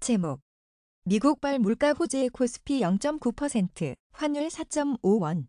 제목 미국발 물가 호재 코스피 0.9%, 환율 4.5원.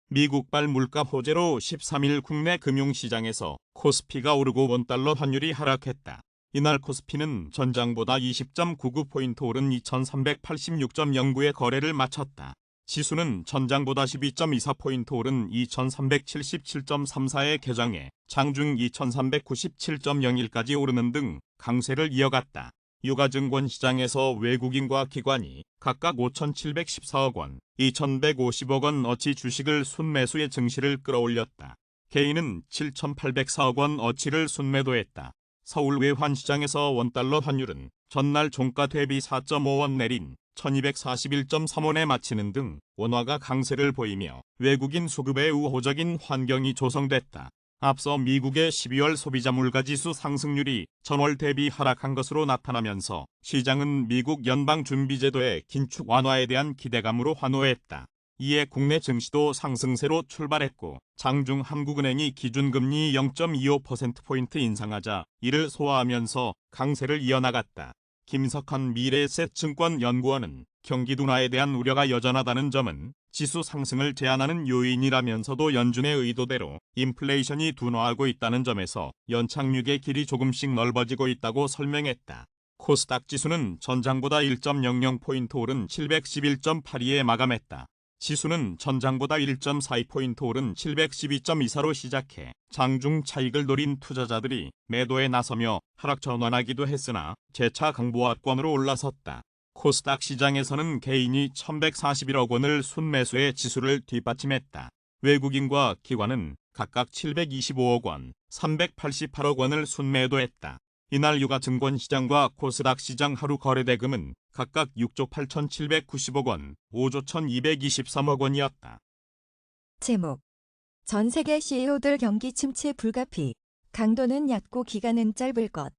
미국발 물가 호재로 13일 국내 금융시장에서 코스피가 오르고 원달러 환율이 하락했다. 이날 코스피는 전장보다 20.99포인트 오른 2386.09에 거래를 마쳤다. 지수는 전장보다 12.24포인트 오른 2377.34에 개장해 장중 2397.01까지 오르는 등 강세를 이어갔다. 유가증권 시장에서 외국인과 기관이 각각 5,714억 원, 2,150억 원어치 주식을 순매수해 증시를 끌어올렸다. 개인은 7,804억 원어치를 순매도했다. 서울 외환시장에서 원달러 환율은 전날 종가 대비 4.5원 내린 1,241.3원에 마치는 등 원화가 강세를 보이며 외국인 수급에 우호적인 환경이 조성됐다. 앞서 미국의 12월 소비자 물가지수 상승률이 전월 대비 하락한 것으로 나타나면서 시장은 미국 연방준비제도의 긴축 완화에 대한 기대감으로 환호했다. 이에 국내 증시도 상승세로 출발했고 장중 한국은행이 기준금리 0.25%포인트 인상하자 이를 소화하면서 강세를 이어나갔다. 김석환 미래에셋증권 연구원은 경기 둔화에 대한 우려가 여전하다는 점은 지수 상승을 제한하는 요인이라면서도 연준의 의도대로 인플레이션이 둔화하고 있다는 점에서 연착륙의 길이 조금씩 넓어지고 있다고 설명했다. 코스닥 지수는 전장보다 1.00포인트 오른 711.82에 마감했다. 지수는 전장보다 1.42포인트 오른 712.24로 시작해 장중 차익을 노린 투자자들이 매도에 나서며 하락 전환하기도 했으나 재차 강보합권으로 올라섰다. 코스닥 시장에서는 개인이 1,141억 원을 순매수해 지수를 뒷받침했다. 외국인과 기관은 각각 725억 원, 388억 원을 순매도했다. 이날 유가증권 시장과 코스닥 시장 하루 거래대금은 각각 6조 8,790억 원, 5조 1,223억 원이었다. 제목 전 세계 CEO들 경기 침체 불가피, 강도는 얕고 기간은 짧을 것.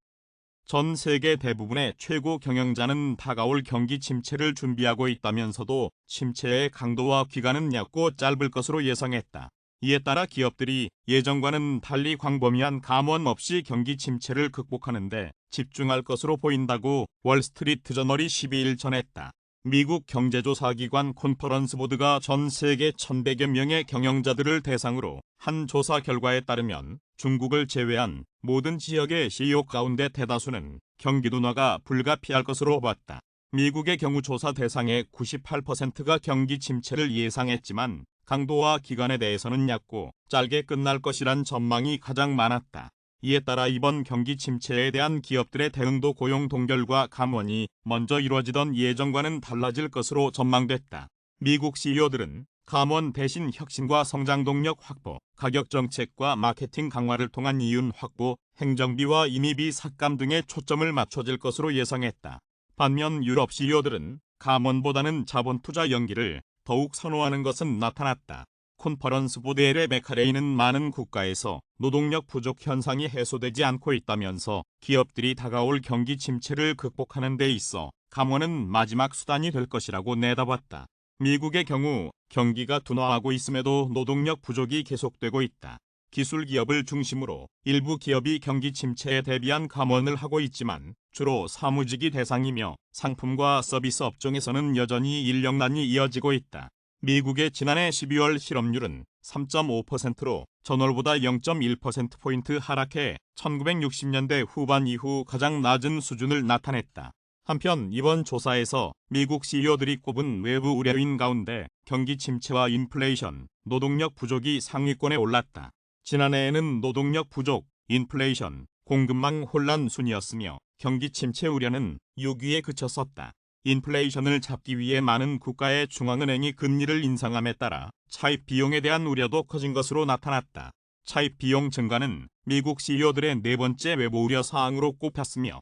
전 세계 대부분의 최고 경영자는 다가올 경기 침체를 준비하고 있다면서도 침체의 강도와 기간은 얕고 짧을 것으로 예상했다. 이에 따라 기업들이 예전과는 달리 광범위한 감원 없이 경기 침체를 극복하는 데 집중할 것으로 보인다고 월스트리트 저널이 12일 전했다. 미국 경제조사기관 컨퍼런스 보드가 전 세계 1,100여 명의 경영자들을 대상으로 한 조사 결과에 따르면 중국을 제외한 모든 지역의 CEO 가운데 대다수는 경기 둔화가 불가피할 것으로 봤다. 미국의 경우 조사 대상의 98%가 경기 침체를 예상했지만 강도와 기간에 대해서는 얕고 짧게 끝날 것이란 전망이 가장 많았다. 이에 따라 이번 경기 침체에 대한 기업들의 대응도 고용 동결과 감원이 먼저 이루어지던 예전과는 달라질 것으로 전망됐다. 미국 CEO들은 감원 대신 혁신과 성장 동력 확보, 가격 정책과 마케팅 강화를 통한 이윤 확보, 행정비와 인위비 삭감 등에 초점을 맞춰질 것으로 예상했다. 반면 유럽 CEO들은 감원보다는 자본 투자 연기를 더욱 선호하는 것은 나타났다. 컨퍼런스 보드의 레베카레이는 많은 국가에서 노동력 부족 현상이 해소되지 않고 있다면서 기업들이 다가올 경기 침체를 극복하는 데 있어 감원은 마지막 수단이 될 것이라고 내다봤다. 미국의 경우 경기가 둔화하고 있음에도 노동력 부족이 계속되고 있다. 기술 기업을 중심으로 일부 기업이 경기 침체에 대비한 감원을 하고 있지만 주로 사무직이 대상이며 상품과 서비스 업종에서는 여전히 인력난이 이어지고 있다. 미국의 지난해 12월 실업률은 3.5%로 전월보다 0.1%포인트 하락해 1960년대 후반 이후 가장 낮은 수준을 나타냈다. 한편 이번 조사에서 미국 CEO들이 꼽은 외부 우려인 가운데 경기 침체와 인플레이션, 노동력 부족이 상위권에 올랐다. 지난해에는 노동력 부족, 인플레이션, 공급망 혼란 순이었으며 경기 침체 우려는 6위에 그쳤었다. 인플레이션을 잡기 위해 많은 국가의 중앙은행이 금리를 인상함에 따라 차입 비용에 대한 우려도 커진 것으로 나타났다. 차입 비용 증가는 미국 CEO들의 네 번째 외부 우려 사항으로 꼽혔으며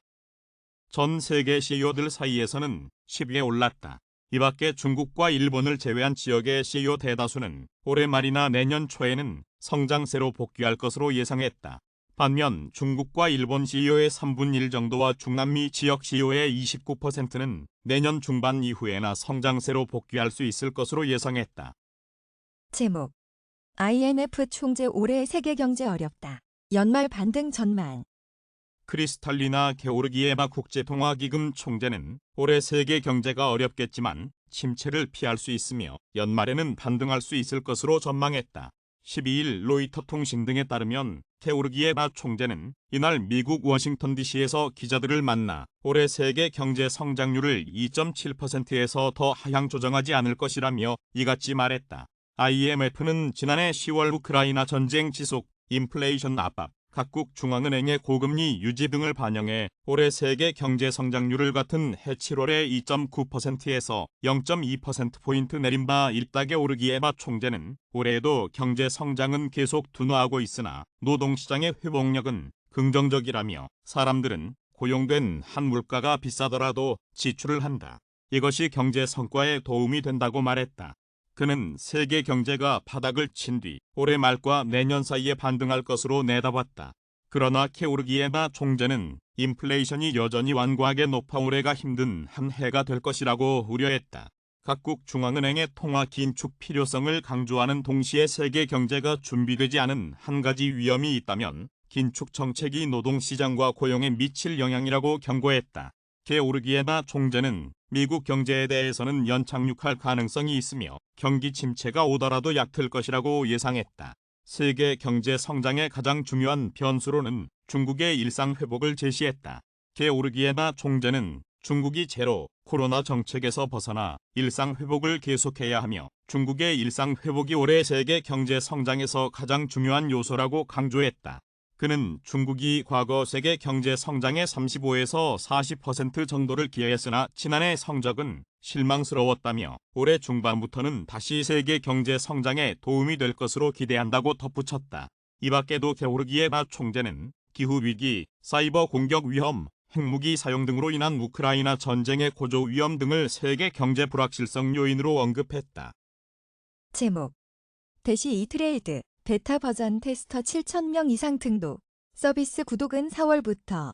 전 세계 CEO들 사이에서는 10위에 올랐다. 이 밖에 중국과 일본을 제외한 지역의 CEO 대다수는 올해 말이나 내년 초에는 성장세로 복귀할 것으로 예상했다. 반면 중국과 일본 CEO의 3분의 1 정도와 중남미 지역 CEO의 29%는 내년 중반 이후에나 성장세로 복귀할 수 있을 것으로 예상했다. 제목 IMF 총재 올해 세계 경제 어렵다, 연말 반등 전망. 크리스탈리나 게오르기에바 국제통화기금 총재는 올해 세계 경제가 어렵겠지만 침체를 피할 수 있으며 연말에는 반등할 수 있을 것으로 전망했다. 12일 로이터 통신 등에 따르면 게오르기에바 총재는 이날 미국 워싱턴 DC에서 기자들을 만나 올해 세계 경제 성장률을 2.7%에서 더 하향 조정하지 않을 것이라며 이같이 말했다. IMF는 지난해 10월 우크라이나 전쟁 지속, 인플레이션 압박, 각국 중앙은행의 고금리 유지 등을 반영해 올해 세계 경제 성장률을 같은 해 7월에 2.9%에서 0.2%포인트 내린 바 있다. 게오르기에바 총재는 올해에도 경제 성장은 계속 둔화하고 있으나 노동시장의 회복력은 긍정적이라며 사람들은 고용된 한 물가가 비싸더라도 지출을 한다. 이것이 경제 성과에 도움이 된다고 말했다. 그는 세계 경제가 바닥을 친 뒤 올해 말과 내년 사이에 반등할 것으로 내다봤다. 그러나 게오르기에바 총재는 인플레이션이 여전히 완고하게 높아 올해가 힘든 한 해가 될 것이라고 우려했다. 각국 중앙은행의 통화 긴축 필요성을 강조하는 동시에 세계 경제가 준비되지 않은 한 가지 위험이 있다면 긴축 정책이 노동시장과 고용에 미칠 영향이라고 경고했다. 게오르기에바 총재는 미국 경제에 대해서는 연착륙할 가능성이 있으며 경기 침체가 오더라도 얕을 것이라고 예상했다. 세계 경제 성장의 가장 중요한 변수로는 중국의 일상 회복을 제시했다. 게오르기에바 총재는 중국이 제로 코로나 정책에서 벗어나 일상 회복을 계속해야 하며 중국의 일상 회복이 올해 세계 경제 성장에서 가장 중요한 요소라고 강조했다. 그는 중국이 과거 세계 경제 성장의 35에서 40% 정도를 기여했으나 지난해 성적은 실망스러웠다며 올해 중반부터는 다시 세계 경제 성장에 도움이 될 것으로 기대한다고 덧붙였다. 이 밖에도 게오르기에바 총재는 기후위기, 사이버 공격 위험, 핵무기 사용 등으로 인한 우크라이나 전쟁의 고조 위험 등을 세계 경제 불확실성 요인으로 언급했다. 제목 대시 이트레이드 베타 버전 테스터 7,000명 이상 등록. 서비스 구독은 4월부터.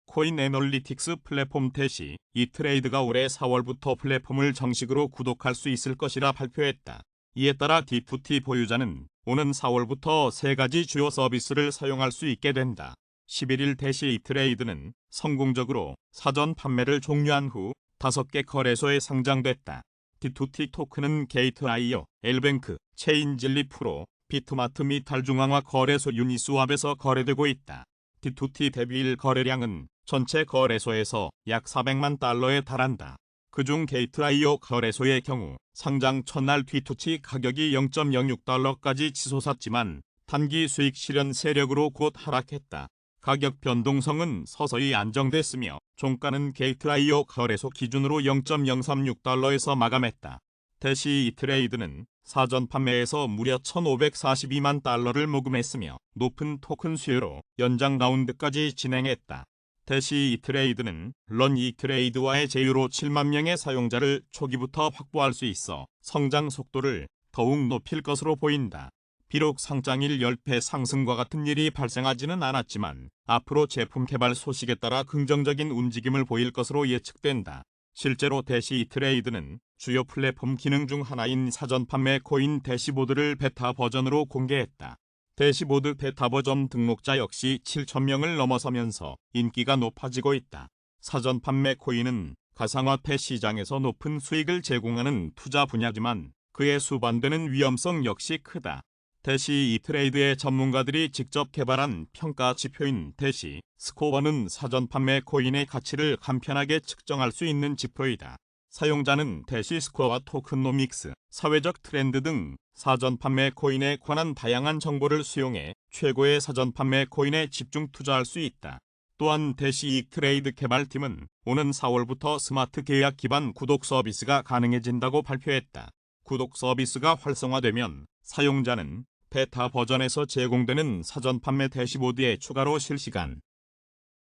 코인 애널리틱스 플랫폼 대시 이트레이드가 올해 4월부터 플랫폼을 정식으로 구독할 수 있을 것이라 발표했다. 이에 따라 D2T 보유자는 오는 4월부터 세 가지 주요 서비스를 사용할 수 있게 된다. 11일 대시 이트레이드는 성공적으로 사전 판매를 종료한 후 5개 거래소에 상장됐다. D2T 토큰은 게이트.io, 엘뱅크, 체인질리 프로, 비트마트 및 달중앙화 거래소 유니스왑에서 거래되고 있다. D2T 대비일 거래량은 전체 거래소에서 약 400만 달러에 달한다. 그중 게이트.io 거래소의 경우 상장 첫날 D2T 가격이 0.06달러까지 치솟았지만 단기 수익 실현 세력으로 곧 하락했다. 가격 변동성은 서서히 안정됐으며 종가는 게이트.io 거래소 기준으로 0.036달러에서 마감했다. 대시 이트레이드는 사전 판매에서 무려 1,542만 달러를 모금했으며 높은 토큰 수요로 연장 라운드까지 진행했다. 대시 이트레이드는 런 이트레이드와의 제휴로 7만 명의 사용자를 초기부터 확보할 수 있어 성장 속도를 더욱 높일 것으로 보인다. 비록 상장일 10배 상승과 같은 일이 발생하지는 않았지만 앞으로 제품 개발 소식에 따라 긍정적인 움직임을 보일 것으로 예측된다. 실제로 대시 이트레이드는 주요 플랫폼 기능 중 하나인 사전 판매 코인 대시보드를 베타 버전으로 공개했다. 대시보드 베타 버전 등록자 역시 7,000명을 넘어서면서 인기가 높아지고 있다. 사전 판매 코인은 가상화폐 시장에서 높은 수익을 제공하는 투자 분야지만 그에 수반되는 위험성 역시 크다. 대시 이트레이드의 전문가들이 직접 개발한 평가 지표인 대시 스코어는 사전 판매 코인의 가치를 간편하게 측정할 수 있는 지표이다. 사용자는 대시 스코어와 토큰노믹스, 사회적 트렌드 등 사전 판매 코인에 관한 다양한 정보를 수용해 최고의 사전 판매 코인에 집중 투자할 수 있다. 또한 대시 이트레이드 개발팀은 오는 4월부터 스마트 계약 기반 구독 서비스가 가능해진다고 발표했다. 구독 서비스가 활성화되면 사용자는 베타 버전에서 제공되는 사전 판매 대시보드에 추가로 실시간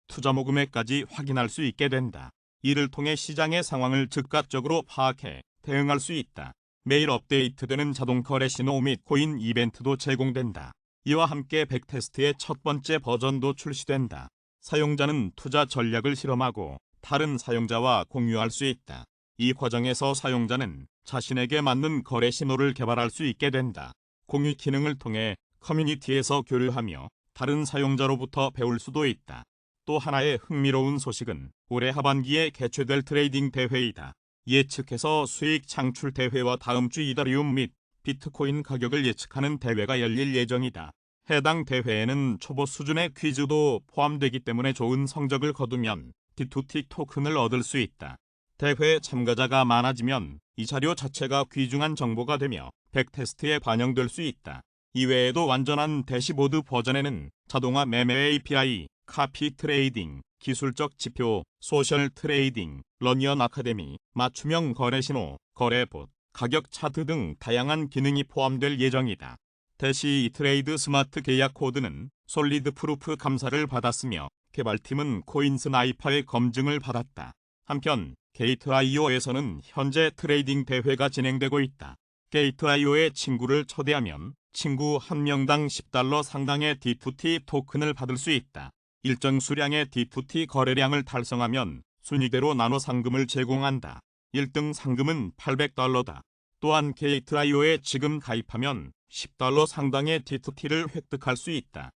투자 모금액까지 확인할 수 있게 된다. 이를 통해 시장의 상황을 즉각적으로 파악해 대응할 수 있다. 매일 업데이트되는 자동 거래 신호 및 코인 이벤트도 제공된다. 이와 함께 백테스트의 첫 번째 버전도 출시된다. 사용자는 투자 전략을 실험하고 다른 사용자와 공유할 수 있다. 이 과정에서 사용자는 자신에게 맞는 거래 신호를 개발할 수 있게 된다. 공유 기능을 통해 커뮤니티에서 교류하며 다른 사용자로부터 배울 수도 있다. 또 하나의 흥미로운 소식은 올해 하반기에 개최될 트레이딩 대회이다. 예측해서 수익 창출 대회와 다음 주 이더리움 및 비트코인 가격을 예측하는 대회가 열릴 예정이다. 해당 대회에는 초보 수준의 퀴즈도 포함되기 때문에 좋은 성적을 거두면 D2T 토큰을 얻을 수 있다. 대회 참가자가 많아지면 이 자료 자체가 귀중한 정보가 되며 백테스트에 반영될 수 있다. 이외에도 완전한 대시보드 버전에는 자동화 매매 API, 카피 트레이딩, 기술적 지표, 소셜 트레이딩, 러니언 아카데미, 맞춤형 거래 신호, 거래봇, 가격 차트 등 다양한 기능이 포함될 예정이다. 대시 트레이드 스마트 계약 코드는 솔리드 프루프 감사를 받았으며 개발팀은 코인스나이퍼의 검증을 받았다. 한편 게이트.io에서는 현재 트레이딩 대회가 진행되고 있다. 게이트.io의 친구를 초대하면 친구 한 명당 $10 상당의 D2T 토큰을 받을 수 있다. 일정 수량의 D2T 거래량을 달성하면 순위대로 나눠 상금을 제공한다. 1등 상금은 $800다. 또한 게이트.io에 지금 가입하면 $10 상당의 D2T를 획득할 수 있다.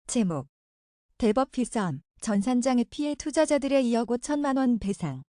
제목 대법 휘선 전산장애 피해 투자자들의 2억 5천만 원 배상.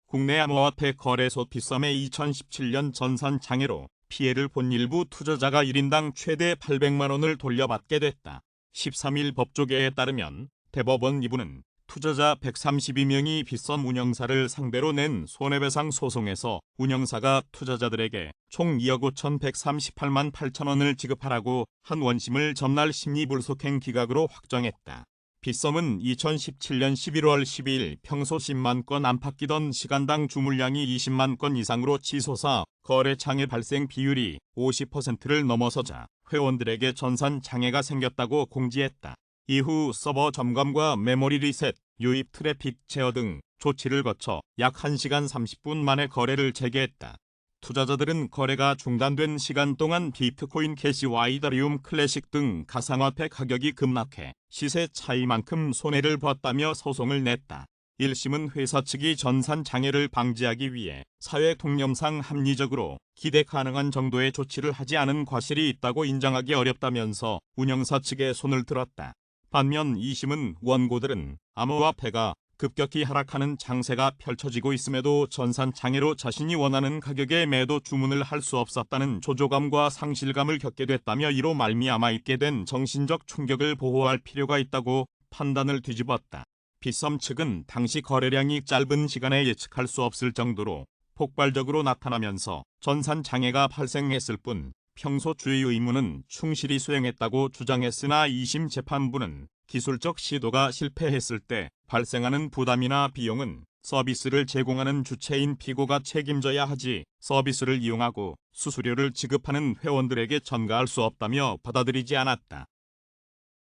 국내 암호화폐 거래소 빗썸의 2017년 전산 장애로 피해를 본 일부 투자자가 1인당 최대 800만 원을 돌려받게 됐다. 13일 법조계에 따르면 대법원 2부는 투자자 132명이 빗썸 운영사를 상대로 낸 손해배상 소송에서 운영사가 투자자들에게 총 2억 5,138만 8천 원을 지급하라고 한 원심을 전날 심리불속행 기각으로 확정했다. 빗썸은 2017년 11월 12일 평소 10만 건 안팎이던 시간당 주물량이 20만 건 이상으로 치솟아 거래 장애 발생 비율이 50%를 넘어서자 회원들에게 전산 장애가 생겼다고 공지했다. 이후 서버 점검과 메모리 리셋, 유입 트래픽 제어 등 조치를 거쳐 약 1시간 30분 만에 거래를 재개했다. 투자자들은 거래가 중단된 시간 동안 비트코인 캐시와 이더리움 클래식 등 가상화폐 가격이 급락해 시세 차이만큼 손해를 봤다며 소송을 냈다. 1심은 회사 측이 전산 장애를 방지하기 위해 사회 통념상 합리적으로 기대 가능한 정도의 조치를 하지 않은 과실이 있다고 인정하기 어렵다면서 운영사 측에 손을 들었다. 반면 2심은 원고들은 암호화폐가 급격히 하락하는 장세가 펼쳐지고 있음에도 전산 장애로 자신이 원하는 가격에 매도 주문을 할 수 없었다는 조조감과 상실감을 겪게 됐다며 이로 말미암아 있게 된 정신적 충격을 보호할 필요가 있다고 판단을 뒤집었다. 빗썸 측은 당시 거래량이 짧은 시간에 예측할 수 없을 정도로 폭발적으로 나타나면서 전산 장애가 발생했을 뿐 평소 주의 의무는 충실히 수행했다고 주장했으나 2심 재판부는 기술적 시도가 실패했을 때 발생하는 부담이나 비용은 서비스를 제공하는 주체인 피고가 책임져야 하지 서비스를 이용하고 수수료를 지급하는 회원들에게 전가할 수 없다며 받아들이지 않았다.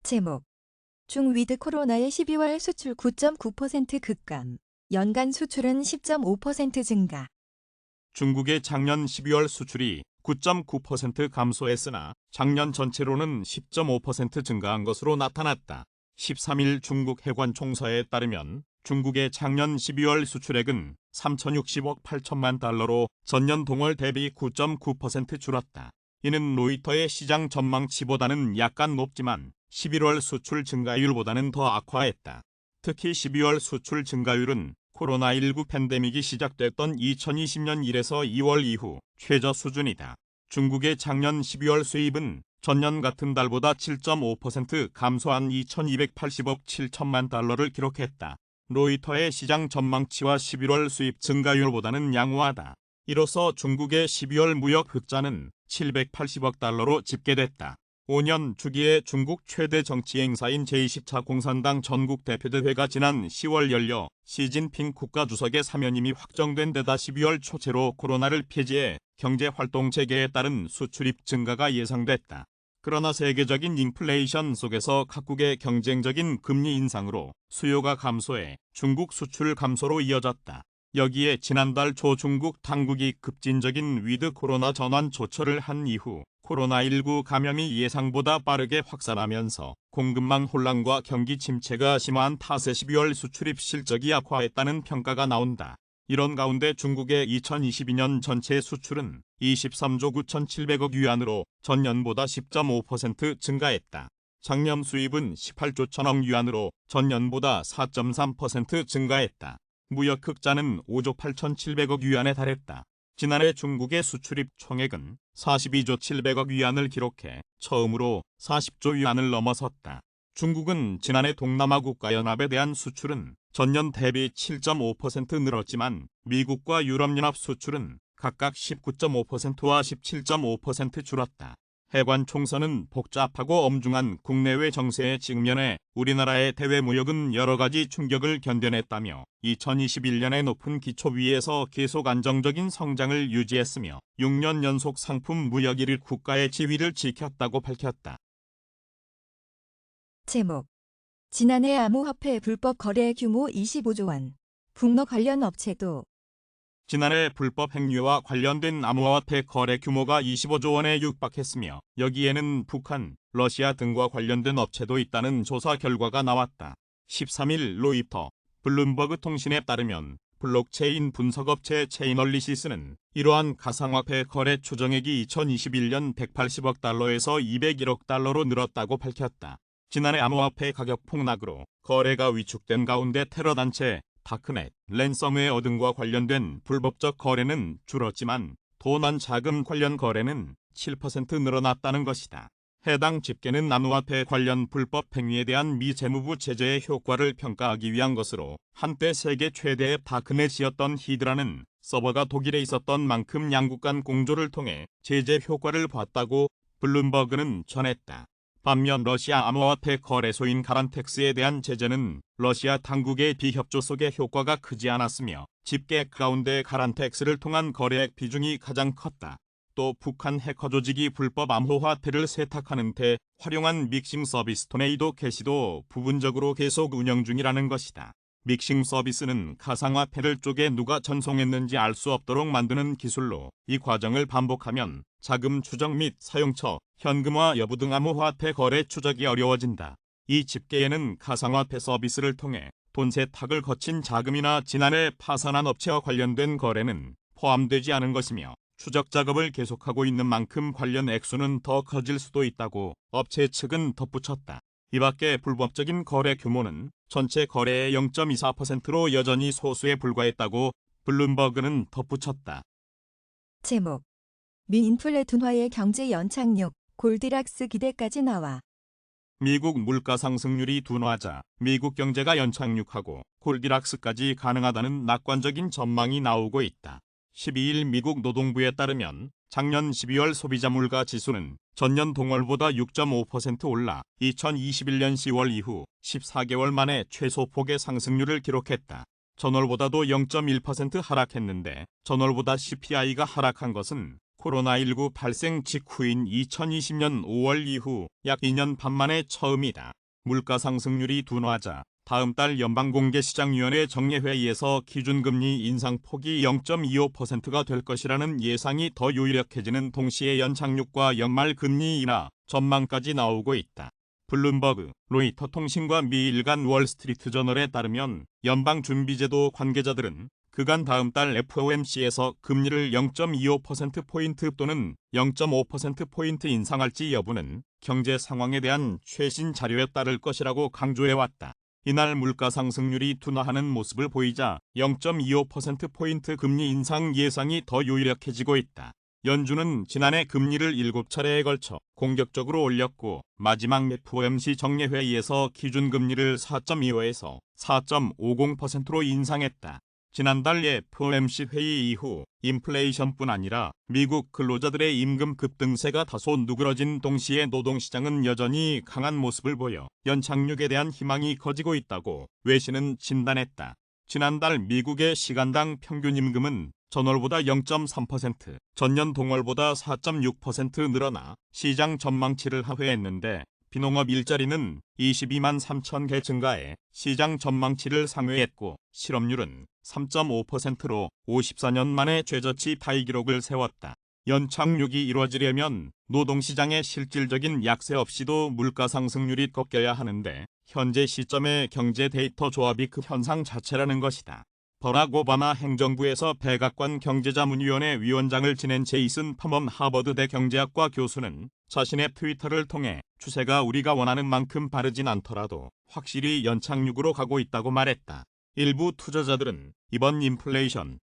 제목 중위드 코로나의 12월 수출 9.9% 급감. 연간 수출은 10.5% 증가. 중국의 작년 12월 수출이 9.9% 감소했으나 작년 전체로는 10.5% 증가한 것으로 나타났다. 13일 중국 해관총서에 따르면 중국의 작년 12월 수출액은 3,060억 8천만 달러로 전년 동월 대비 9.9% 줄었다. 이는 로이터의 시장 전망치보다는 약간 높지만 11월 수출 증가율보다는 더 악화했다. 특히 12월 수출 증가율은 코로나19 팬데믹이 시작됐던 2020년 1에서 2월 이후 최저 수준이다. 중국의 작년 12월 수입은 전년 같은 달보다 7.5% 감소한 2,280억 7천만 달러를 기록했다. 로이터의 시장 전망치와 11월 수입 증가율보다는 양호하다. 이로써 중국의 12월 무역 흑자는 780억 달러로 집계됐다. 5년 주기의 중국 최대 정치 행사인 제20차 공산당 전국 대표대회가 지난 10월 열려 시진핑 국가주석의 사면임이 확정된 데다 12월 초째로 코로나를 폐지해 경제활동 재개에 따른 수출입 증가가 예상됐다. 그러나 세계적인 인플레이션 속에서 각국의 경쟁적인 금리 인상으로 수요가 감소해 중국 수출 감소로 이어졌다. 여기에 지난달 초 중국 당국이 급진적인 위드 코로나 전환 조처를 한 이후 코로나19 감염이 예상보다 빠르게 확산하면서 공급망 혼란과 경기 침체가 심화한 탓에 12월 수출입 실적이 악화했다는 평가가 나온다. 이런 가운데 중국의 2022년 전체 수출은 23조 9,700억 위안으로 전년보다 10.5% 증가했다. 작년 수입은 18조 1천억 위안으로 전년보다 4.3% 증가했다. 무역 흑자는 5조 8,700억 위안에 달했다. 지난해 중국의 수출입 총액은 42조 700억 위안을 기록해 처음으로 40조 위안을 넘어섰다. 중국은 지난해 동남아 국가연합에 대한 수출은 전년 대비 7.5% 늘었지만 미국과 유럽연합 수출은 각각 19.5%와 17.5% 줄었다. 해관 총선은 복잡하고 엄중한 국내외 정세에 직면해 우리나라의 대외 무역은 여러 가지 충격을 견뎌냈다며 2021년에 높은 기초 위에서 계속 안정적인 성장을 유지했으며 6년 연속 상품 무역 1위 국가의 지위를 지켰다고 밝혔다. 제목. 지난해 암호화폐 불법 거래 규모 25조 원. 북러 관련 업체도. 지난해 불법 행위와 관련된 암호화폐 거래 규모가 25조 원에 육박했으며 여기에는 북한, 러시아 등과 관련된 업체도 있다는 조사 결과가 나왔다. 13일 로이터, 블룸버그 통신에 따르면 블록체인 분석업체 체이널리시스는 이러한 가상화폐 거래 추정액이 2021년 180억 달러에서 201억 달러로 늘었다고 밝혔다. 지난해 암호화폐 가격 폭락으로 거래가 위축된 가운데 테러단체, 다크넷, 랜섬웨어 등과 관련된 불법적 거래는 줄었지만 도난 자금 관련 거래는 7% 늘어났다는 것이다. 해당 집계는 암호화폐 관련 불법 행위에 대한 미 재무부 제재의 효과를 평가하기 위한 것으로 한때 세계 최대의 다크넷이었던 히드라는 서버가 독일에 있었던 만큼 양국 간 공조를 통해 제재 효과를 봤다고 블룸버그는 전했다. 반면 러시아 암호화폐 거래소인 가란텍스에 대한 제재는 러시아 당국의 비협조 속에 효과가 크지 않았으며 집계 가운데 가란텍스를 통한 거래액 비중이 가장 컸다. 또 북한 해커 조직이 불법 암호화폐를 세탁하는 데 활용한 믹싱 서비스 토네이도 캐시도 부분적으로 계속 운영 중이라는 것이다. 믹싱 서비스는 가상화폐를 쪼개 누가 전송했는지 알 수 없도록 만드는 기술로 이 과정을 반복하면 자금 추적 및 사용처, 현금화 여부 등 암호화폐 거래 추적이 어려워진다. 이 집계에는 가상화폐 서비스를 통해 돈 세탁을 거친 자금이나 지난해 파산한 업체와 관련된 거래는 포함되지 않은 것이며 추적 작업을 계속하고 있는 만큼 관련 액수는 더 커질 수도 있다고 업체 측은 덧붙였다. 이 밖에 불법적인 거래 규모는 전체 거래의 0.24%로 여전히 소수에 불과했다고 블룸버그는 덧붙였다. 제목. 미 인플레 둔화의 경제 연착륙, 골디락스 기대까지 나와. 미국 물가 상승률이 둔화하자 미국 경제가 연착륙하고 골디락스까지 가능하다는 낙관적인 전망이 나오고 있다. 12일 미국 노동부에 따르면 작년 12월 소비자 물가 지수는 전년 동월보다 6.5% 올라 2021년 10월 이후 14개월 만에 최소폭의 상승률을 기록했다. 전월보다도 0.1% 하락했는데 전월보다 CPI가 하락한 것은 코로나19 발생 직후인 2020년 5월 이후 약 2년 반 만에 처음이다. 물가 상승률이 둔화하자 다음 달 연방공개시장위원회 정례회의에서 기준금리 인상폭이 0.25%가 될 것이라는 예상이 더 유력해지는 동시에 연착륙과 연말금리 인하 전망까지 나오고 있다. 블룸버그, 로이터 통신과 미 일간 월스트리트저널에 따르면 연방준비제도 관계자들은 그간 다음 달 FOMC에서 금리를 0.25%포인트 또는 0.5%포인트 인상할지 여부는 경제 상황에 대한 최신 자료에 따를 것이라고 강조해왔다. 이날 물가 상승률이 둔화하는 모습을 보이자 0.25%포인트 금리 인상 예상이 더 유력해지고 있다. 연준은 지난해 금리를 7차례에 걸쳐 공격적으로 올렸고 마지막 FOMC 정례회의에서 기준금리를 4.25에서 4.50%로 인상했다. 지난달 FOMC 회의 이후 인플레이션뿐 아니라 미국 근로자들의 임금 급등세가 다소 누그러진 동시에 노동시장은 여전히 강한 모습을 보여 연착륙에 대한 희망이 커지고 있다고 외신은 진단했다. 지난달 미국의 시간당 평균 임금은 전월보다 0.3%, 전년 동월보다 4.6% 늘어나 시장 전망치를 하회했는데 비농업 일자리는 22만 3천 개 증가해 시장 전망치를 상회했고 실업률은 3.5%로 54년 만에 최저치 타이 기록을 세웠다. 연착륙이 이루어지려면 노동시장의 실질적인 약세 없이도 물가 상승률이 꺾여야 하는데 현재 시점의 경제 데이터 조합이 그 현상 자체라는 것이다. 버락 오바마 행정부에서 백악관 경제자문위원회 위원장을 지낸 제이슨 팜엄 하버드대 경제학과 교수는 자신의 트위터를 통해 추세가 우리가 원하는 만큼 빠르진 않더라도 확실히 연착륙으로 가고 있다고 말했다. 일부 투자자들은 이번 인플레이션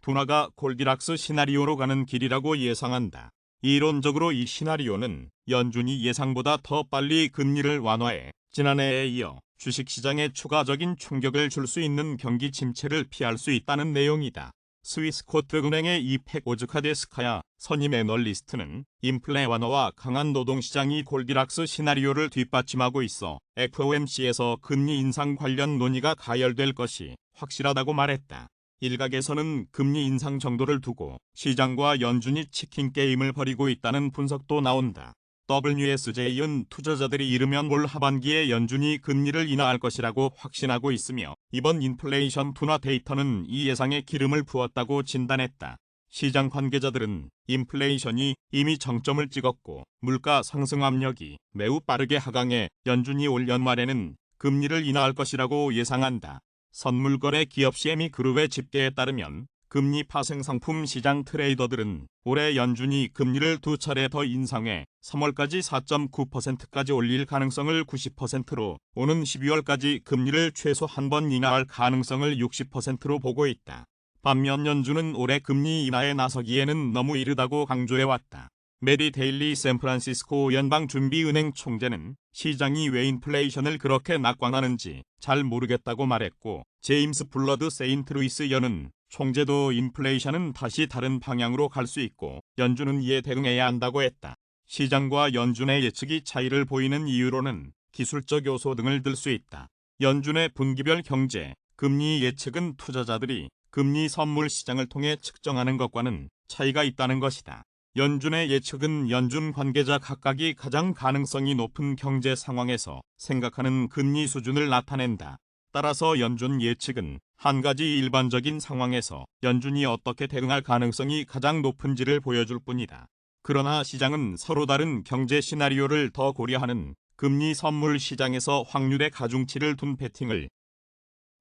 둔화가 골디락스 시나리오로 가는 길이라고 예상한다. 이론적으로 이 시나리오는 연준이 예상보다 더 빨리 금리를 완화해 지난해에 이어 주식시장에 추가적인 충격을 줄 수 있는 경기 침체를 피할 수 있다는 내용이다. 스위스코트은행의 이펙 오즈카데스카야 선임 애널리스트는 인플레 완화와 강한 노동시장이 골디락스 시나리오를 뒷받침하고 있어 FOMC에서 금리 인상 관련 논의가 가열될 것이 확실하다고 말했다. 일각에서는 금리 인상 정도를 두고 시장과 연준이 치킨 게임을 벌이고 있다는 분석도 나온다. WSJ은 투자자들이 이르면 올 하반기에 연준이 금리를 인하할 것이라고 확신하고 있으며 이번 인플레이션 둔화 데이터는 이 예상에 기름을 부었다고 진단했다. 시장 관계자들은 인플레이션이 이미 정점을 찍었고 물가 상승 압력이 매우 빠르게 하강해 연준이 올 연말에는 금리를 인하할 것이라고 예상한다. 선물거래 기업 CME 그룹의 집계에 따르면 금리 파생 상품 시장 트레이더들은 올해 연준이 금리를 두 차례 더 인상해 3월까지 4.9%까지 올릴 가능성을 90%로 오는 12월까지 금리를 최소 한 번 인하할 가능성을 60%로 보고 있다. 반면 연준은 올해 금리 인하에 나서기에는 너무 이르다고 강조해왔다. 메리 데일리 샌프란시스코 연방준비은행 총재는 시장이 왜 인플레이션을 그렇게 낙관하는지 잘 모르겠다고 말했고 제임스 블러드 세인트루이스 연은 총재도 인플레이션은 다시 다른 방향으로 갈 수 있고 연준은 이에 대응해야 한다고 했다. 시장과 연준의 예측이 차이를 보이는 이유로는 기술적 요소 등을 들 수 있다. 연준의 분기별 경제, 금리 예측은 투자자들이 금리 선물 시장을 통해 측정하는 것과는 차이가 있다는 것이다. 연준의 예측은 연준 관계자 각각이 가장 가능성이 높은 경제 상황에서 생각하는 금리 수준을 나타낸다. 따라서 연준 예측은 한 가지 일반적인 상황에서 연준이 어떻게 대응할 가능성이 가장 높은지를 보여줄 뿐이다. 그러나 시장은 서로 다른 경제 시나리오를 더 고려하는 금리 선물 시장에서 확률의 가중치를 둔 베팅을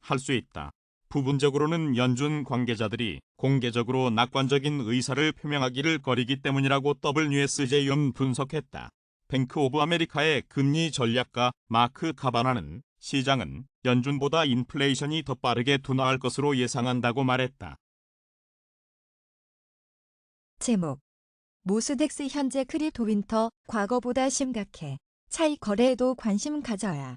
할 수 있다. 부분적으로는 연준 관계자들이 공개적으로 낙관적인 의사를 표명하기를 거리기 때문이라고 WSJ는 분석했다. 뱅크 오브 아메리카의 금리 전략가 마크 카바나는 시장은 연준보다 인플레이션이 더 빠르게 둔화할 것으로 예상한다고 말했다. 제목 모스덱스 현재 크립토 윈터 과거보다 심각해. 차익 거래에도 관심 가져야.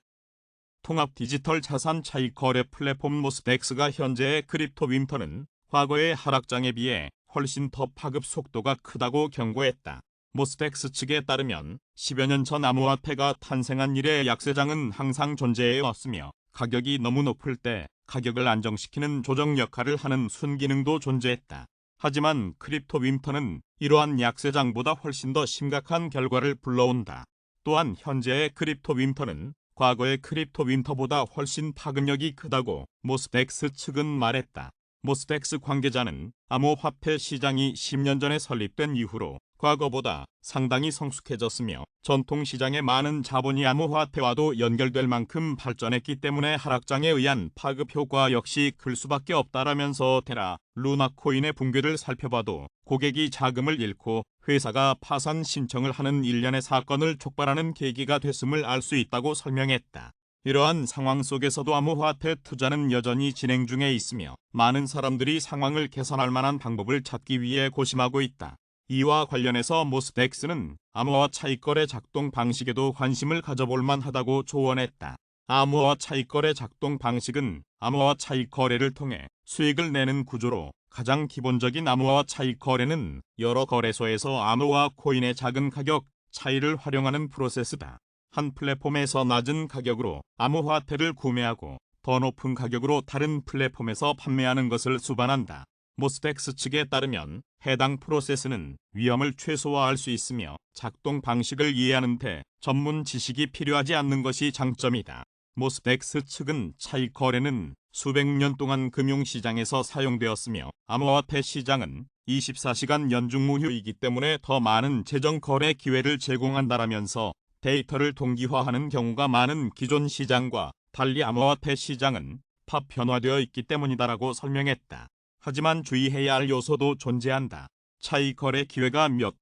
통합 디지털 자산 차익 거래 플랫폼 모스덱스가 현재의 크립토 윈터는 과거의 하락장에 비해 훨씬 더 파급 속도가 크다고 경고했다. 모스덱스 측에 따르면 10여 년 전 암호화폐가 탄생한 이래 약세장은 항상 존재해 왔으며 가격이 너무 높을 때 가격을 안정시키는 조정 역할을 하는 순기능도 존재했다. 하지만 크립토 윈터는 이러한 약세장보다 훨씬 더 심각한 결과를 불러온다. 또한 현재의 크립토 윈터는 과거의 크립토 윈터보다 훨씬 파급력이 크다고 모스덱스 측은 말했다. 모스덱스 관계자는 암호화폐 시장이 10년 전에 설립된 이후로 과거보다 상당히 성숙해졌으며 전통시장의 많은 자본이 암호화폐와도 연결될 만큼 발전했기 때문에 하락장에 의한 파급 효과 역시 클 수밖에 없다라면서 테라, 루나 코인의 붕괴를 살펴봐도 고객이 자금을 잃고 회사가 파산 신청을 하는 일련의 사건을 촉발하는 계기가 됐음을 알 수 있다고 설명했다. 이러한 상황 속에서도 암호화폐 투자는 여전히 진행 중에 있으며 많은 사람들이 상황을 개선할 만한 방법을 찾기 위해 고심하고 있다. 이와 관련해서 모스덱스는 암호화 차익거래 작동 방식에도 관심을 가져볼 만하다고 조언했다. 암호화 차익거래 작동 방식은 암호화 차익거래를 통해 수익을 내는 구조로 가장 기본적인 암호화 차익거래는 여러 거래소에서 암호화 코인의 작은 가격 차이를 활용하는 프로세스다. 한 플랫폼에서 낮은 가격으로 암호화폐를 구매하고 더 높은 가격으로 다른 플랫폼에서 판매하는 것을 수반한다. 모스덱스 측에 따르면 해당 프로세스는 위험을 최소화할 수 있으며 작동 방식을 이해하는 데 전문 지식이 필요하지 않는 것이 장점이다. 모스덱스 측은 차익 거래는 수백 년 동안 금융시장에서 사용되었으며 암호화폐 시장은 24시간 연중무휴이기 때문에 더 많은 재정 거래 기회를 제공한다라면서 데이터를 동기화하는 경우가 많은 기존 시장과 달리 암호화폐 시장은 파편화되어 있기 때문이다라고 설명했다. 하지만 주의해야 할 요소도 존재한다. 차익 거래 기회가 몇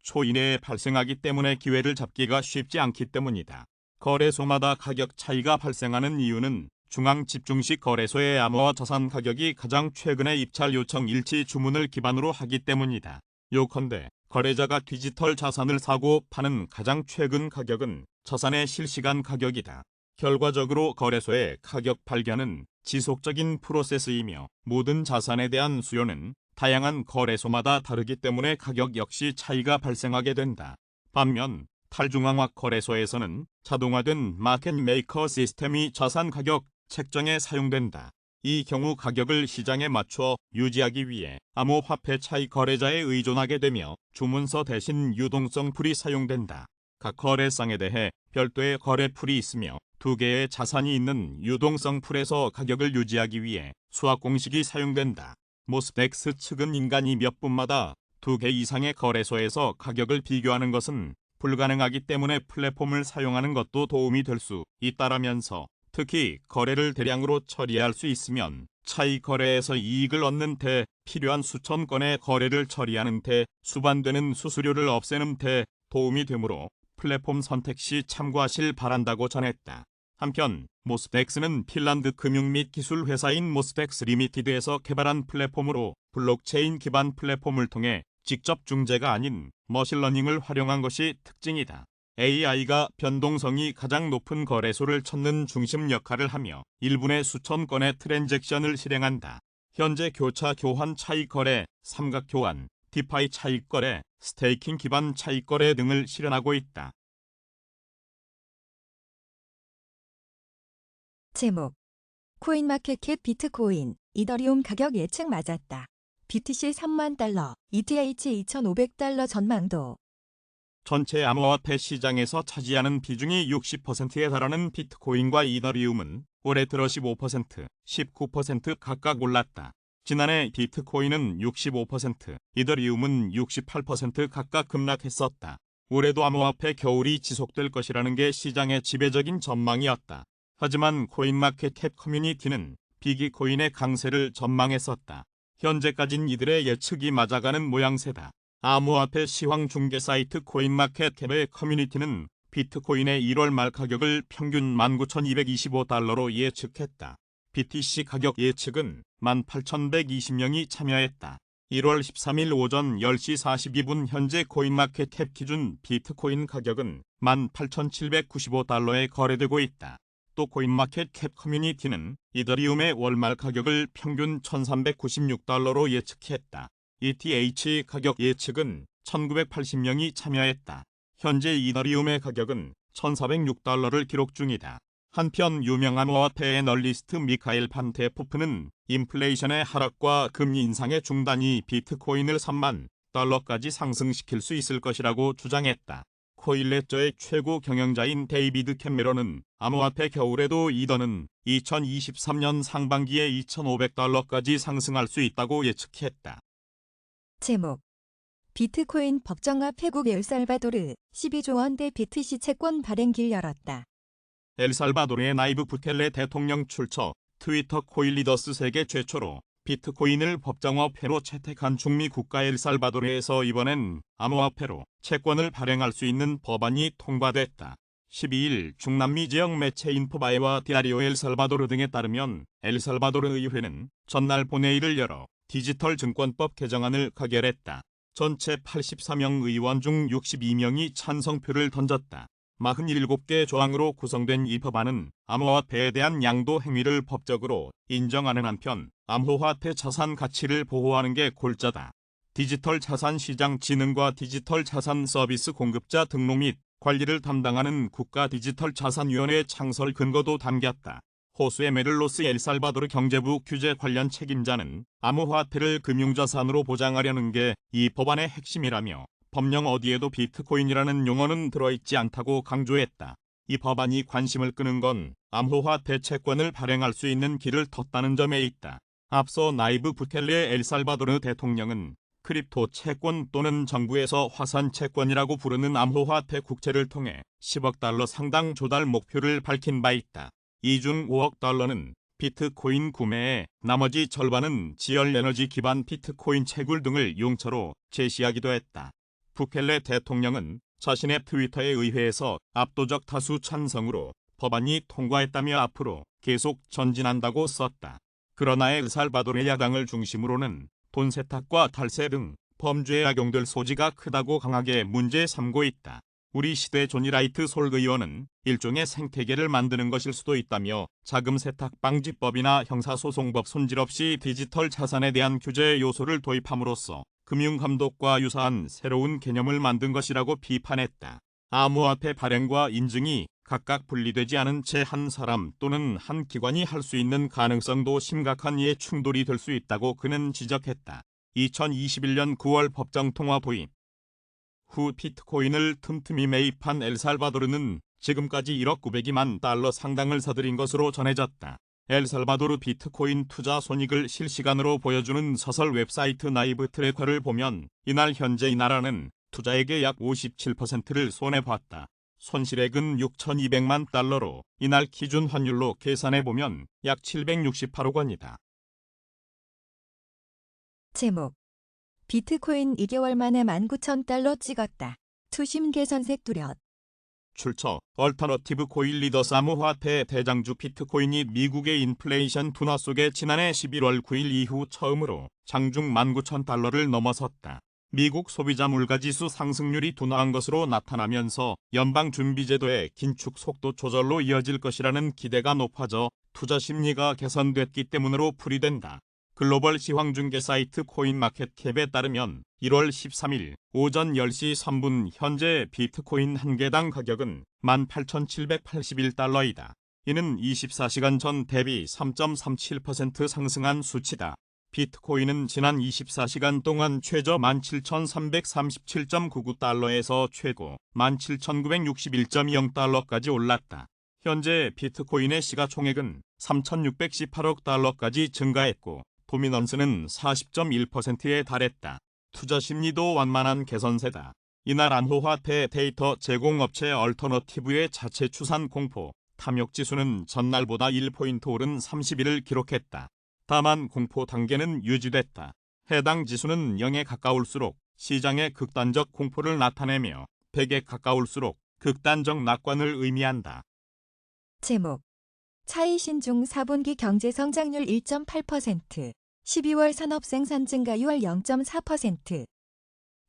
초 이내에 발생하기 때문에 기회를 잡기가 쉽지 않기 때문이다. 거래소마다 가격 차이가 발생하는 이유는 중앙집중식 거래소의 암호화 자산 가격이 가장 최근에 입찰 요청 일치 주문을 기반으로 하기 때문이다. 요컨대 거래자가 디지털 자산을 사고 파는 가장 최근 가격은 자산의 실시간 가격이다. 결과적으로 거래소의 가격 발견은 지속적인 프로세스이며 모든 자산에 대한 수요는 다양한 거래소마다 다르기 때문에 가격 역시 차이가 발생하게 된다. 반면 탈중앙화 거래소에서는 자동화된 마켓 메이커 시스템이 자산 가격 책정에 사용된다. 이 경우 가격을 시장에 맞춰 유지하기 위해 암호화폐 차이 거래자에 의존하게 되며 주문서 대신 유동성 풀이 사용된다. 각 거래상에 대해 별도의 거래 풀이 있으며 두 개의 자산이 있는 유동성 풀에서 가격을 유지하기 위해 수학 공식이 사용된다. 모스덱스 측은 인간이 몇 분마다 두 개 이상의 거래소에서 가격을 비교하는 것은 불가능하기 때문에 플랫폼을 사용하는 것도 도움이 될 수 있다라면서 특히 거래를 대량으로 처리할 수 있으면 차이 거래에서 이익을 얻는 데 필요한 수천 건의 거래를 처리하는 데 수반되는 수수료를 없애는 데 도움이 되므로 플랫폼 선택 시 참고하실 바란다고 전했다. 한편 모스덱스는 핀란드 금융 및 기술 회사인 모스덱스 리미티드에서 개발한 플랫폼으로 블록체인 기반 플랫폼을 통해 직접 중재가 아닌 머신러닝을 활용한 것이 특징이다. AI가 변동성이 가장 높은 거래소를 찾는 중심 역할을 하며 1분에 수천 건의 트랜잭션을 실행한다. 현재 교차 교환 차익 거래, 삼각 교환, 디파이 차익 거래, 스테이킹 기반 차익 거래 등을 실현하고 있다. 제목 코인마켓캡 비트코인, 이더리움 가격 예측 맞았다. BTC 3만 달러, ETH 2,500달러 전망도. 전체 암호화폐 시장에서 차지하는 비중이 60%에 달하는 비트코인과 이더리움은 올해 들어 15%, 19% 각각 올랐다. 지난해 비트코인은 65%, 이더리움은 68% 각각 급락했었다. 올해도 암호화폐 겨울이 지속될 것이라는 게 시장의 지배적인 전망이었다. 하지만 코인마켓캡 커뮤니티는 비기코인의 강세를 전망했었다. 현재까진 이들의 예측이 맞아가는 모양새다. 암호화폐 시황 중개 사이트 코인마켓캡의 커뮤니티는 비트코인의 1월 말 가격을 평균 19,225달러로 예측했다. BTC 가격 예측은 18,120명이 참여했다. 1월 13일 오전 10시 42분 현재 코인마켓캡 기준 비트코인 가격은 18,795달러에 거래되고 있다. 또 코인마켓캡 커뮤니티는 이더리움의 월말 가격을 평균 1,396달러로 예측했다. ETH 가격 예측은 1,980명이 참여했다. 현재 이더리움의 가격은 1,406달러를 기록 중이다. 한편 유명 암호화폐 애널리스트 미카엘 판테포프는 인플레이션의 하락과 금리 인상의 중단이 비트코인을 3만 달러까지 상승시킬 수 있을 것이라고 주장했다. 코일레저의 최고 경영자인 데이비드 캐메런은 암호화폐 겨울에도 이더는 2023년 상반기에 2,500달러까지 상승할 수 있다고 예측했다. 제목 비트코인 법정화 폐국 엘살바도르 12조 원대 BTC 채권 발행 길 열었다. 엘살바도르의 나이브 부켈레 대통령 출처 트위터 코일리더스 세계 최초로 비트코인을 법정화폐로 채택한 중미 국가 엘살바도르에서 이번엔 암호화폐로 채권을 발행할 수 있는 법안이 통과됐다. 12일 중남미 지역 매체 인포바에와 디아리오 엘살바도르 등에 따르면 엘살바도르 의회는 전날 본회의를 열어 디지털 증권법 개정안을 가결했다. 전체 84명 의원 중 62명이 찬성표를 던졌다. 47개 조항으로 구성된 이 법안은 암호화폐에 대한 양도 행위를 법적으로 인정하는 한편 암호화폐 자산 가치를 보호하는 게 골자다. 디지털 자산 시장 진흥과 디지털 자산 서비스 공급자 등록 및 관리를 담당하는 국가 디지털 자산위원회 창설 근거도 담겼다. 호수에 메를로스 엘살바도르 경제부 규제 관련 책임자는 암호화폐를 금융자산으로 보장하려는 게 이 법안의 핵심이라며 법령 어디에도 비트코인이라는 용어는 들어있지 않다고 강조했다. 이 법안이 관심을 끄는 건 암호화폐 채권을 발행할 수 있는 길을 텄다는 점에 있다. 앞서 나이브 부켈레 엘살바도르 대통령은 크립토 채권 또는 정부에서 화산 채권이라고 부르는 암호화폐 국채를 통해 10억 달러 상당 조달 목표를 밝힌 바 있다. 이 중 5억 달러는 비트코인 구매에 나머지 절반은 지열 에너지 기반 비트코인 채굴 등을 용처로 제시하기도 했다. 부켈레 대통령은 자신의 트위터에 의회에서 압도적 다수 찬성으로 법안이 통과했다며 앞으로 계속 전진한다고 썼다. 그러나 엘살바도르 야당을 중심으로는 돈 세탁과 탈세 등 범죄에 악용될 소지가 크다고 강하게 문제 삼고 있다. 우리 시대 조니 라이트 솔 의원은 일종의 생태계를 만드는 것일 수도 있다며 자금 세탁 방지법이나 형사소송법 손질 없이 디지털 자산에 대한 규제 요소를 도입함으로써 금융감독과 유사한 새로운 개념을 만든 것이라고 비판했다. 암호화폐 발행과 인증이 각각 분리되지 않은 채 한 사람 또는 한 기관이 할 수 있는 가능성도 심각한 이해 충돌이 될 수 있다고 그는 지적했다. 2021년 9월 법정 통화 도입 후 비트코인을 틈틈이 매입한 엘살바도르는 지금까지 1억 900만 달러 상당을 사들인 것으로 전해졌다. 엘살바도르 비트코인 투자 손익을 실시간으로 보여주는 서설 웹사이트 나이브 트래커를 보면 이날 현재 이 나라는 투자액의 약 57%를 손해봤다. 손실액은 6,200만 달러로 이날 기준 환율로 계산해보면 약 768억 원이다. 제목 비트코인 2개월 만에 19,000달러 찍었다. 투심 개선색 뚜렷. 출처 얼터너티브 코인 리더스 암호화폐 대장주 비트코인이 미국의 인플레이션 둔화 속에 지난해 11월 9일 이후 처음으로 장중 19,000달러를 넘어섰다. 미국 소비자 물가지수 상승률이 둔화한 것으로 나타나면서 연방준비제도의 긴축 속도 조절로 이어질 것이라는 기대가 높아져 투자 심리가 개선됐기 때문으로 풀이된다. 글로벌 시황중개 사이트 코인마켓캡에 따르면 1월 13일 오전 10시 3분 현재 비트코인 한 개당 가격은 18,781달러이다. 이는 24시간 전 대비 3.37% 상승한 수치다. 비트코인은 지난 24시간 동안 최저 17,337.99달러에서 최고 17,961.20달러까지 올랐다. 현재 비트코인의 시가총액은 3,618억 달러까지 증가했고 도미넌스는 40.1%에 달했다. 투자 심리도 완만한 개선세다. 이날 암호화폐 데이터 제공업체 얼터너티브의 자체 추산 공포 탐욕지수는 전날보다 1포인트 오른 31을 기록했다. 다만 공포 단계는 유지됐다. 해당 지수는 0에 가까울수록 시장의 극단적 공포를 나타내며 100에 가까울수록 극단적 낙관을 의미한다. 제목 차이신 중 4분기 경제 성장률 1.8%, 12월 산업생산 증가율 0.4%.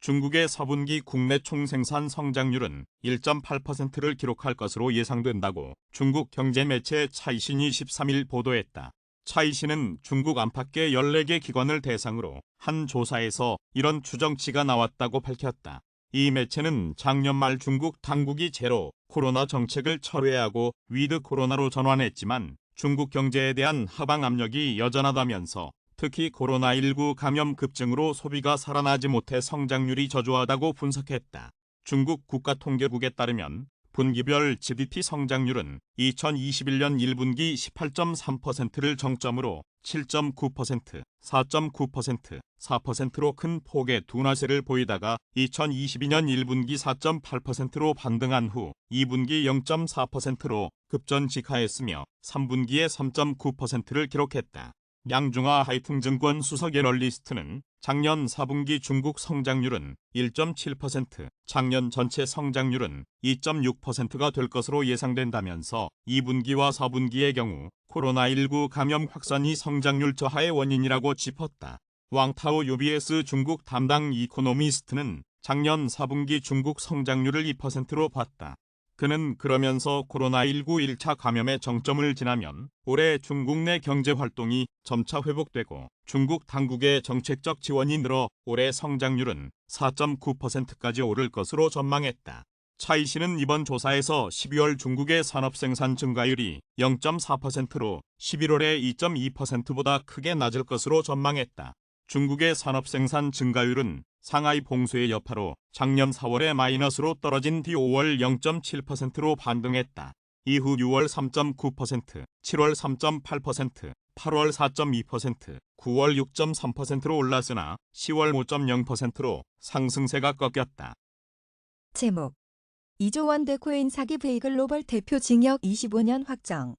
중국의 서분기 국내 총생산 성장률은 1.8%를 기록할 것으로 예상된다고 중국 경제매체 차이신이 13일 보도했다. 차이신은 중국 안팎의 14개 기관을 대상으로 한 조사에서 이런 추정치가 나왔다고 밝혔다. 이 매체는 작년 말 중국 당국이 제로 코로나 정책을 철회하고 위드 코로나로 전환했지만 중국 경제에 대한 하방 압력이 여전하다면서 특히 코로나19 감염 급증으로 소비가 살아나지 못해 성장률이 저조하다고 분석했다. 중국 국가통계국에 따르면 분기별 GDP 성장률은 2021년 1분기 18.3%를 정점으로 7.9%, 4.9%, 4%로 큰 폭의 둔화세를 보이다가 2022년 1분기 4.8%로 반등한 후 2분기 0.4%로 급전직하했으며 3분기에 3.9%를 기록했다. 양중하 하이퉁증권 수석 애널리스트는 작년 4분기 중국 성장률은 1.7%, 작년 전체 성장률은 2.6%가 될 것으로 예상된다면서 2분기와 4분기의 경우 코로나19 감염 확산이 성장률 저하의 원인이라고 짚었다. 왕타오 UBS 중국 담당 이코노미스트는 작년 4분기 중국 성장률을 2%로 봤다. 그는 그러면서 코로나19 1차 감염의 정점을 지나면 올해 중국 내 경제활동이 점차 회복되고 중국 당국의 정책적 지원이 늘어 올해 성장률은 4.9%까지 오를 것으로 전망했다. 차이신은 이번 조사에서 12월 중국의 산업생산 증가율이 0.4%로 11월의 2.2%보다 크게 낮을 것으로 전망했다. 중국의 산업생산 증가율은 상하이 봉쇄의 여파로 작년 4월에 마이너스로 떨어진 뒤 5월 0.7%로 반등했다. 이후 6월 3.9%, 7월 3.8%, 8월 4.2%, 9월 6.3%로 올랐으나 10월 5.0%로 상승세가 꺾였다. 제목 2조 원대 코인 사기 베이글로벌 대표 징역 25년 확정.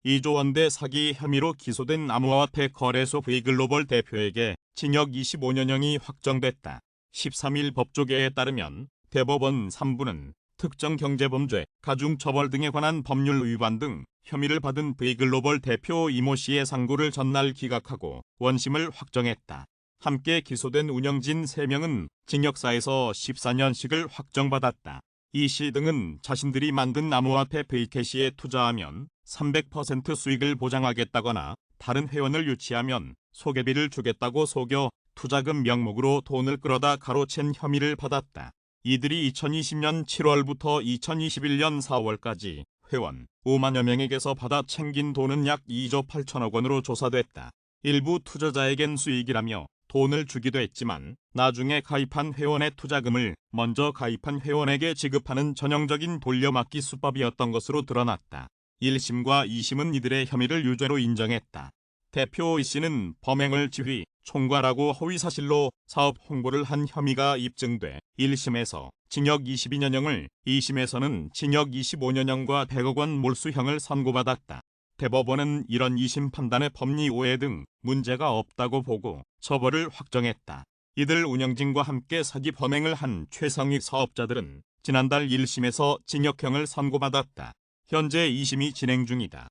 2조 원대 사기 혐의로 기소된 암호화폐 거래소 베이글로벌 대표에게 징역 25년형이 확정됐다. 13일 법조계에 따르면 대법원 3부는 특정 경제범죄, 가중처벌 등에 관한 법률 위반 등 혐의를 받은 V글로벌 대표 이모 씨의 상고를 전날 기각하고 원심을 확정했다. 함께 기소된 운영진 3명은 징역사에서 14년씩을 확정받았다. 이 씨 등은 자신들이 만든 암호화폐 V캐시에 투자하면 300% 수익을 보장하겠다거나 다른 회원을 유치하면 소개비를 주겠다고 속여 투자금 명목으로 돈을 끌어다 가로챈 혐의를 받았다. 이들이 2020년 7월부터 2021년 4월까지 회원 5만여 명에게서 받아 챙긴 돈은 약 2조 8천억 원으로 조사됐다. 일부 투자자에겐 수익이라며 돈을 주기도 했지만 나중에 가입한 회원의 투자금을 먼저 가입한 회원에게 지급하는 전형적인 돌려막기 수법이었던 것으로 드러났다. 1심과 2심은 이들의 혐의를 유죄로 인정했다. 대표 이 씨는 범행을 지휘, 총괄하고 허위사실로 사업 홍보를 한 혐의가 입증돼 1심에서 징역 22년형을, 2심에서는 징역 25년형과 100억 원 몰수형을 선고받았다. 대법원은 이런 2심 판단의 법리 오해 등 문제가 없다고 보고 처벌을 확정했다. 이들 운영진과 함께 사기 범행을 한 최상위 사업자들은 지난달 1심에서 징역형을 선고받았다. 현재 2심이 진행 중이다.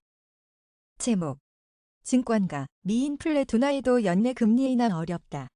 제목. 증권가, 미인플레 둔화에도 연내 금리 인하 어렵다.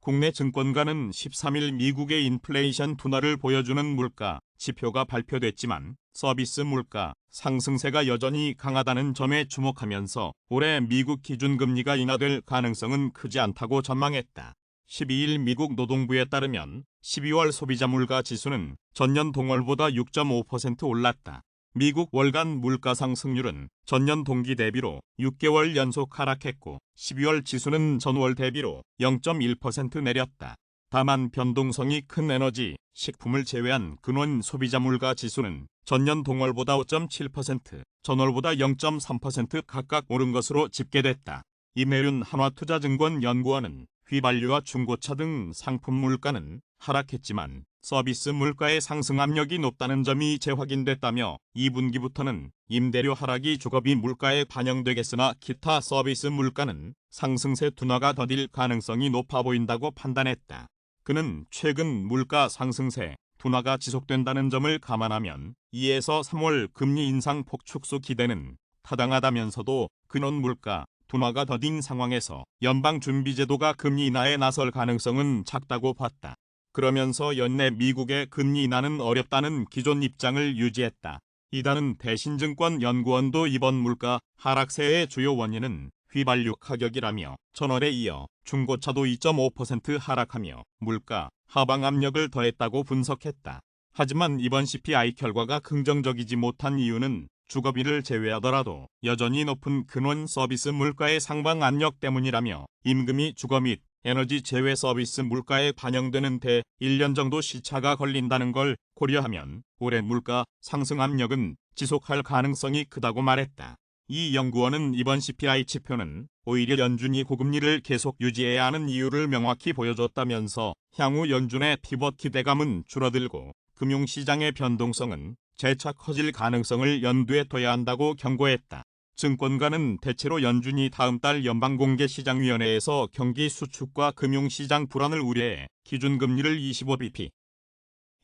국내 증권가는 13일 미국의 인플레이션 둔화를 보여주는 물가 지표가 발표됐지만 서비스 물가 상승세가 여전히 강하다는 점에 주목하면서 올해 미국 기준금리가 인하될 가능성은 크지 않다고 전망했다. 12일 미국 노동부에 따르면 12월 소비자 물가 지수는 전년 동월보다 6.5% 올랐다. 미국 월간 물가 상승률은 전년 동기 대비로 6개월 연속 하락했고 12월 지수는 전월 대비로 0.1% 내렸다. 다만 변동성이 큰 에너지, 식품을 제외한 근원 소비자 물가 지수는 전년 동월보다 5.7%, 전월보다 0.3% 각각 오른 것으로 집계됐다. 임혜륜 한화투자증권연구원은 휘발유와 중고차 등 상품 물가는 하락했지만 서비스 물가의 상승 압력이 높다는 점이 재확인됐다며 2분기부터는 임대료 하락이 주거비 물가에 반영되겠으나 기타 서비스 물가는 상승세 둔화가 더딜 가능성이 높아 보인다고 판단했다. 그는 최근 물가 상승세 둔화가 지속된다는 점을 감안하면 2에서 3월 금리 인상 폭 축소 기대는 타당하다면서도 근원 물가 둔화가 더딘 상황에서 연방준비제도가 금리 인하에 나설 가능성은 작다고 봤다. 그러면서 연내 미국의 금리 인하는 어렵다는 기존 입장을 유지했다. 이다른 대신증권연구원도 이번 물가 하락세의 주요 원인은 휘발유 가격이라며 전월에 이어 중고차도 2.5% 하락하며 물가 하방 압력을 더했다고 분석했다. 하지만 이번 CPI 결과가 긍정적이지 못한 이유는 주거비를 제외하더라도 여전히 높은 근원 서비스 물가의 상방 압력 때문이라며 임금이 주거 및 에너지 제외 서비스 물가에 반영되는 데 1년 정도 시차가 걸린다는 걸 고려하면 올해 물가 상승 압력은 지속할 가능성이 크다고 말했다. 이 연구원은 이번 CPI 지표는 오히려 연준이 고금리를 계속 유지해야 하는 이유를 명확히 보여줬다면서 향후 연준의 피벗 기대감은 줄어들고 금융시장의 변동성은 재차 커질 가능성을 염두에 둬야 한다고 경고했다. 증권가는 대체로 연준이 다음 달 연방공개시장위원회에서 경기 수축과 금융시장 불안을 우려해 기준금리를 25bp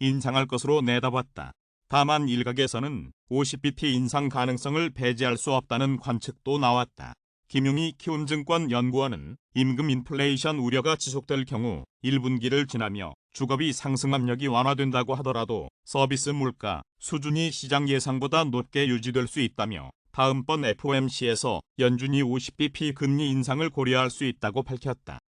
인상할 것으로 내다봤다. 다만 일각에서는 50bp 인상 가능성을 배제할 수 없다는 관측도 나왔다. 김용희 키움증권연구원은 임금 인플레이션 우려가 지속될 경우 1분기를 지나며 주거비 상승 압력이 완화된다고 하더라도 서비스 물가 수준이 시장 예상보다 높게 유지될 수 있다며 다음번 FOMC에서 연준이 50bp 금리 인상을 고려할 수 있다고 밝혔다.